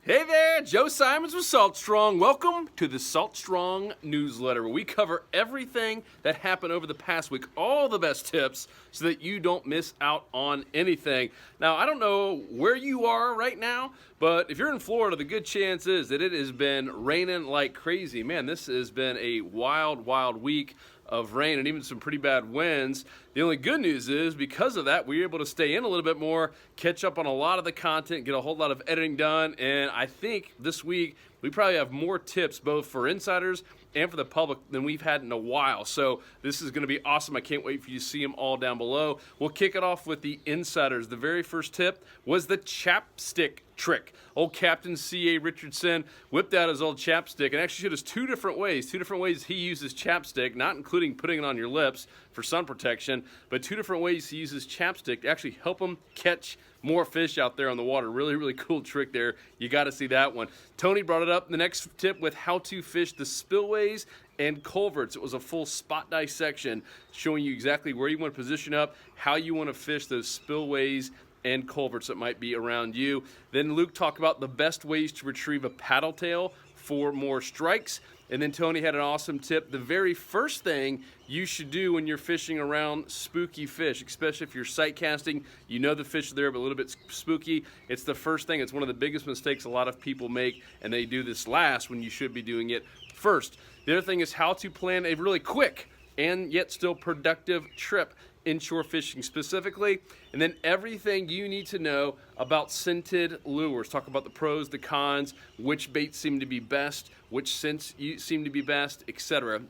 Hey there, Joe Simons with Salt Strong. Welcome to the Salt Strong newsletter, where we cover everything that happened over the past week, all the best tips so that you don't miss out on anything. Now, I don't know where you are right now, but if you're in Florida, the good chance is that it has been raining like crazy. Man, this has been a wild, wild week of rain and even some pretty bad winds. The only good news is because of that, we were able to stay in a little bit more, catch up on a lot of the content, get a whole lot of editing done, and I think this week we probably have more tips both for insiders and for the public than we've had in a while. So this is going to be awesome. I can't wait for you to see them all down below. We'll kick it off with the insiders. The very first tip was the chapstick trick. Old Captain C.A. Richardson whipped out his old chapstick and actually showed us two different ways he uses chapstick, not including putting it on your lips for sun protection, but two different ways he uses chapstick to actually help him catch more fish out there on the water. Really, really cool trick there. You got to see that one. Tony brought it up. The next tip with how to fish the spillways and culverts. It was a full spot dissection showing you exactly where you want to position up, how you want to fish those spillways and culverts that might be around you. Then Luke talked about the best ways to retrieve a paddle tail for more strikes. And then Tony had an awesome tip. The very first thing you should do when you're fishing around spooky fish, especially if you're sight casting, you know the fish are there but a little bit spooky. It's the first thing. It's one of the biggest mistakes a lot of people make, and they do this last when you should be doing it first. The other thing is how to plan a really quick and yet still productive trip inshore fishing specifically, and then everything you need to know about scented lures. Talk about the pros, the cons, which baits seem to be best, which scents seem to be best, etc.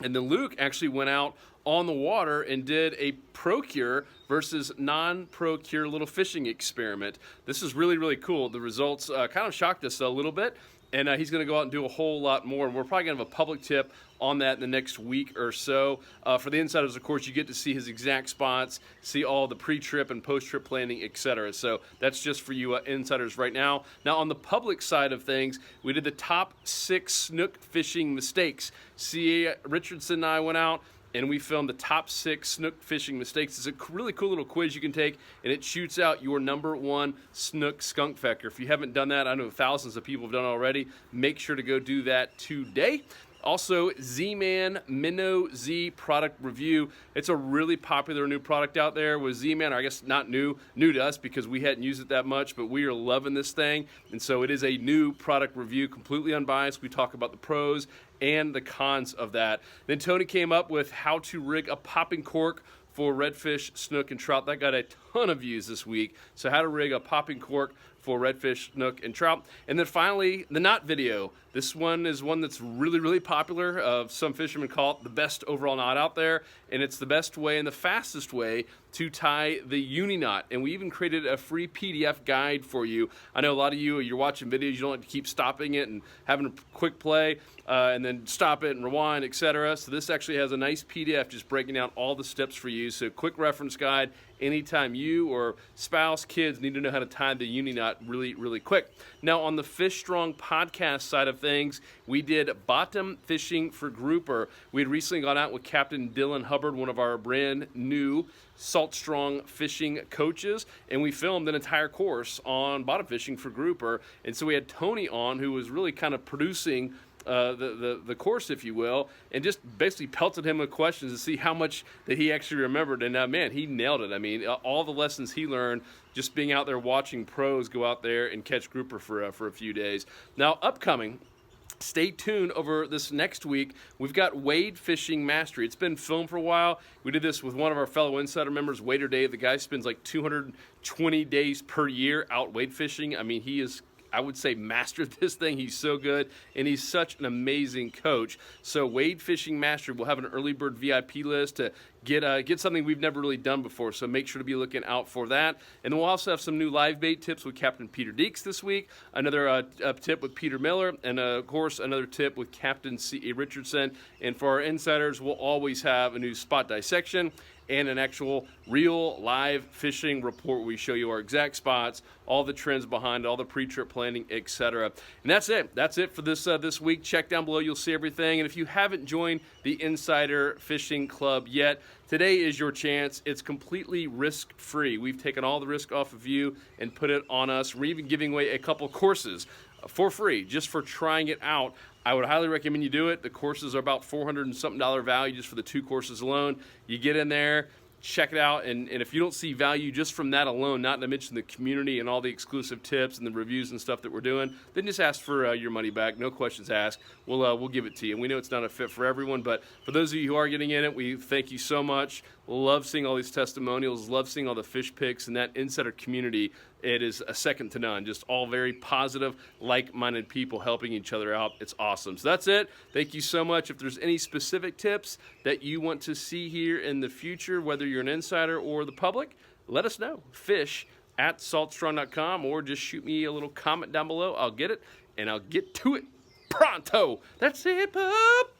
And then Luke actually went out on the water and did a pro-cure versus non-pro-cure little fishing experiment. This is really, really cool. The results kind of shocked us a little bit, and he's going to go out and do a whole lot more, and we're probably going to have a public tip on that in the next week or so. For the insiders, of course, you get to see his exact spots, see all the pre-trip and post-trip planning, etc. So that's just for you insiders right now. Now, on the public side of things, we did the top 6 snook fishing mistakes. C.A. Richardson and I went out, and we filmed the top 6 snook fishing mistakes. It's a really cool little quiz you can take, and it shoots out your #1 snook skunk factor. If you haven't done that, I know thousands of people have done it already. Make sure to go do that today. Also, Z-Man MinnowZ product review. It's a really popular new product out there with Z-Man, or I guess not new to us because we hadn't used it that much, but we are loving this thing. And so it is a new product review, completely unbiased. We talk about the pros and the cons of that. Then Tony came up with how to rig a popping cork for redfish, snook, and trout. That got a ton of views this week. So how to rig a popping cork for redfish, snook, and trout. And then finally, the knot video. This one is one that's really, really popular. Some fishermen call it the best overall knot out there, and it's the best way and the fastest way to tie the uni knot. And we even created a free PDF guide for you. I know a lot of you're watching videos, you don't like to keep stopping it and having a quick play and then stop it and rewind, etc. So this actually has a nice PDF just breaking down all the steps for you. So quick reference guide anytime you or spouse, kids need to know how to tie the uni knot really, really quick. Now on the Fish Strong podcast side of things, we did bottom fishing for grouper. We had recently gone out with Captain Dylan Hubbard, one of our brand new Salt Strong fishing coaches, and we filmed an entire course on bottom fishing for grouper. And so we had Tony on, who was really kind of producing the course, if you will, and just basically pelted him with questions to see how much that he actually remembered. And man, he nailed it. I mean, all the lessons he learned just being out there watching pros go out there and catch grouper for a few days. Now, upcoming, stay tuned over this next week. We've got Wade Fishing Mastery. It's been filmed for a while. We did this with one of our fellow insider members, Wader Dave. The guy spends like 220 days per year out wade fishing. I mean, he is, I would say, mastered this thing. He's so good, and he's such an amazing coach. So Wade Fishing Mastery will have an early bird VIP list to get something we've never really done before. So make sure to be looking out for that. And then we'll also have some new live bait tips with Captain Peter Deeks this week. Another tip with Peter Miller, and of course another tip with Captain C.A. Richardson. And for our insiders, we'll always have a new spot dissection and an actual real live fishing report where we show you our exact spots, all the trends behind it, all the pre-trip planning, etc. And that's it. That's it for this week. Check down below. You'll see everything. And if you haven't joined the Insider Fishing Club yet, today is your chance. It's completely risk-free. We've taken all the risk off of you and put it on us. We're even giving away a couple courses for free just for trying it out. I would highly recommend you do it. The courses are about $400 and something value just for the 2 courses alone. You get in there, check it out, and if you don't see value just from that alone, not to mention the community and all the exclusive tips and the reviews and stuff that we're doing, then just ask for your money back. No questions asked. We'll give it to you. And we know it's not a fit for everyone, but for those of you who are getting in it, we thank you so much. Love seeing all these testimonials. Love seeing all the fish pics and that insider community. It is a second to none. Just all very positive, like-minded people helping each other out. It's awesome. So that's it. Thank you so much. If there's any specific tips that you want to see here in the future, whether you're an insider or the public, let us know. fish@saltstrong.com, or just shoot me a little comment down below. I'll get it, and I'll get to it pronto. That's it, pup.